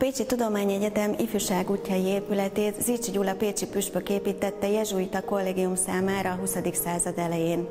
Pécsi Tudományegyetem ifjúság útjai épületét Zichy Gyula pécsi püspök építette jezsuita kollégium számára a 20. század elején.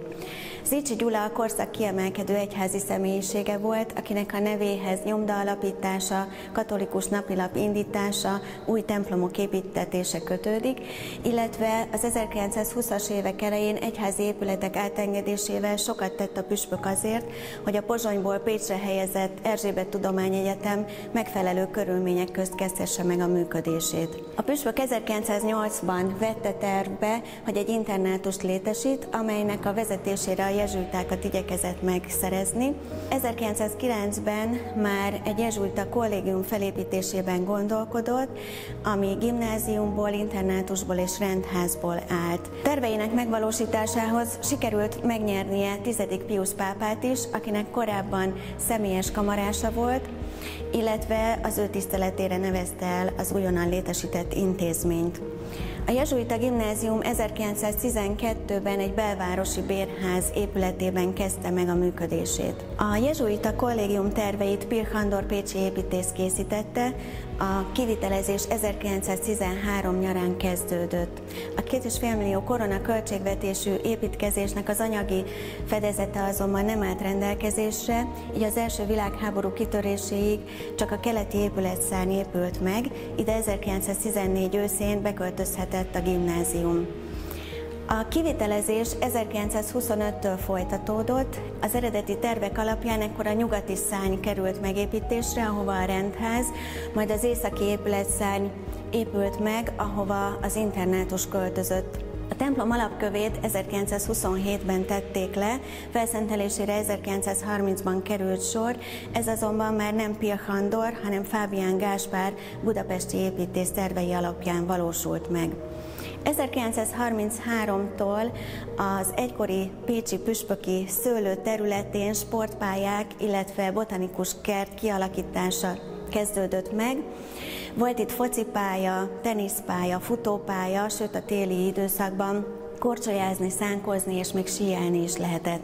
Zichy Gyula a korszak kiemelkedő egyházi személyisége volt, akinek a nevéhez nyomda alapítása, katolikus napilap indítása, új templomok építtetése kötődik, illetve az 1920-as évek elején egyházi épületek átengedésével sokat tett a püspök azért, hogy a Pozsonyból Pécsre helyezett Erzsébet Tudományegyetem megfelelő körülmények közt kezdhesse meg a működését. A püspök 1908-ban vette tervbe, hogy egy internátust létesít, amelynek a vezetésére a jezsuitákat igyekezett megszerezni. 1909-ben már egy jezsuita kollégium felépítésében gondolkodott, ami gimnáziumból, internátusból és rendházból állt. Terveinek megvalósításához sikerült megnyernie 10. Piusz pápát is, akinek korábban személyes kamarása volt, illetve az ő tiszteletére nevezte el az újonnan létesített intézményt. A jezsuita gimnázium 1912-ben egy belvárosi bérház épületében kezdte meg a működését. A jezsuita kollégium terveit Pirch Andor pécsi építész készítette, a kivitelezés 1913 nyarán kezdődött. A 2,5 millió korona költségvetésű építkezésnek az anyagi fedezete azonban nem állt rendelkezésre, így az első világháború kitöréséig csak a keleti épületszárny épült meg, ide 1914 őszén beköltözhetett a gimnázium. A kivitelezés 1925-től folytatódott, az eredeti tervek alapján ekkor a nyugati szárny került megépítésre, ahova a rendház, majd az északi épületszárny épült meg, ahova az internátus költözött. A templom alapkövét 1927-ben tették le, felszentelésére 1930-ban került sor, ez azonban már nem Pirch Andor, hanem Fábián Gáspár budapesti építész tervei alapján valósult meg. 1933-tól az egykori pécsi püspöki szőlő területén sportpályák, illetve botanikus kert kialakítása kezdődött meg. Volt itt focipálya, teniszpálya, futópálya, sőt a téli időszakban korcsolyázni, szánkozni és még síelni is lehetett.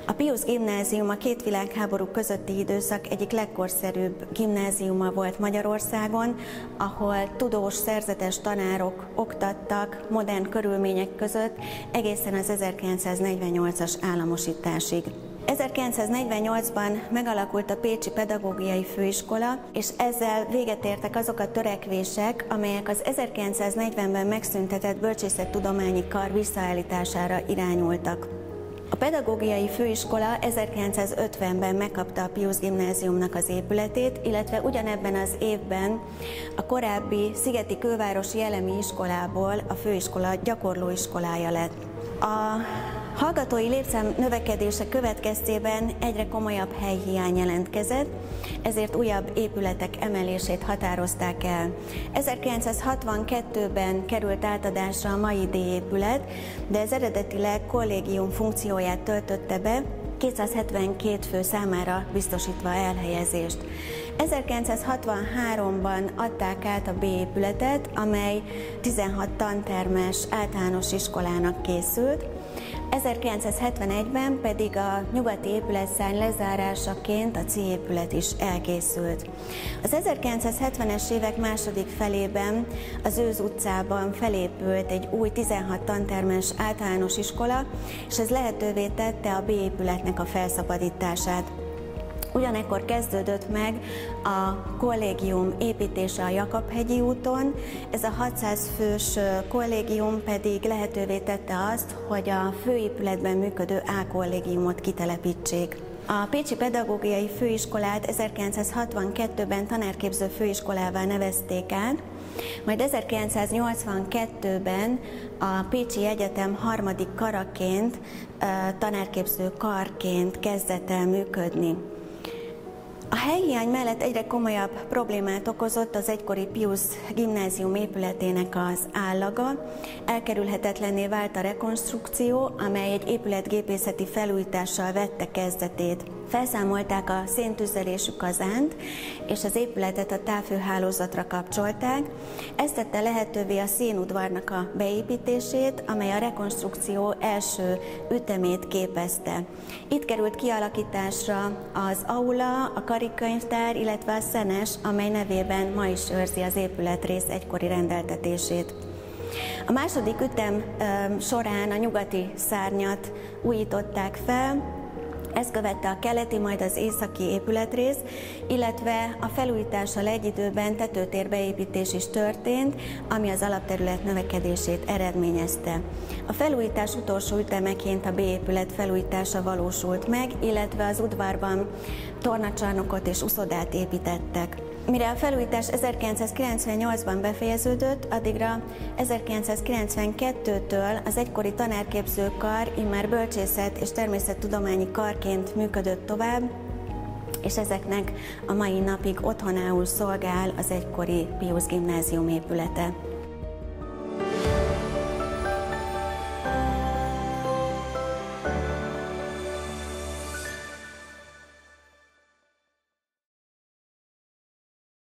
A Piusz gimnázium a két világháború közötti időszak egyik legkorszerűbb gimnáziuma volt Magyarországon, ahol tudós, szerzetes tanárok oktattak modern körülmények között egészen az 1948-as államosításig. 1948-ban megalakult a Pécsi Pedagógiai Főiskola, és ezzel véget értek azok a törekvések, amelyek az 1940-ben megszüntetett bölcsészettudományi kar visszaállítására irányultak. A Pedagógiai Főiskola 1950-ben megkapta a Piusz gimnáziumnak az épületét, illetve ugyanebben az évben a korábbi Szigeti Kővárosi Elemi Iskolából a főiskola gyakorlóiskolája lett. A hallgatói létszám növekedése következtében egyre komolyabb helyhiány jelentkezett, ezért újabb épületek emelését határozták el. 1962-ben került átadásra a mai D-épület, de ez eredetileg kollégium funkcióját töltötte be, 272 fő számára biztosítva elhelyezést. 1963-ban adták át a B-épületet, amely 16 tantermes általános iskolának készült, 1971-ben pedig a nyugati épületszárny lezárásaként a C-épület is elkészült. Az 1970-es évek második felében az Őz utcában felépült egy új 16 tantermes általános iskola, és ez lehetővé tette a B-épületnek a felszabadítását. Ugyanekkor kezdődött meg a kollégium építése a Jakab-hegyi úton, ez a 600 fős kollégium pedig lehetővé tette azt, hogy a főépületben működő A-kollégiumot kitelepítsék. A Pécsi Pedagógiai Főiskolát 1962-ben tanárképző főiskolává nevezték át, majd 1982-ben a Pécsi Egyetem harmadik karaként, tanárképző karként kezdett el működni. A helyhiány mellett egyre komolyabb problémát okozott az egykori Piusz gimnázium épületének az állaga. Elkerülhetetlenné vált a rekonstrukció, amely egy épületgépészeti felújítással vette kezdetét. Felszámolták a széntüzelésű kazánt, és az épületet a távhőhálózatra kapcsolták. Ez tette lehetővé a színudvarnak a beépítését, amely a rekonstrukció első ütemét képezte. Itt került kialakításra az aula, a karikkönyvtár, illetve a szenes, amely nevében ma is őrzi az épületrész egykori rendeltetését. A második ütem során a nyugati szárnyat újították fel, ezt követte a keleti, majd az északi épületrész, illetve a felújítással egy időben tetőtérbeépítés is történt, ami az alapterület növekedését eredményezte. A felújítás utolsó ütemeként a B épület felújítása valósult meg, illetve az udvarban tornacsarnokot és uszodát építettek. Mire a felújítás 1998-ban befejeződött, addigra 1992-től az egykori tanárképzőkar immár bölcsészet és természettudományi karként működött tovább, és ezeknek a mai napig otthonául szolgál az egykori Piusz gimnázium épülete.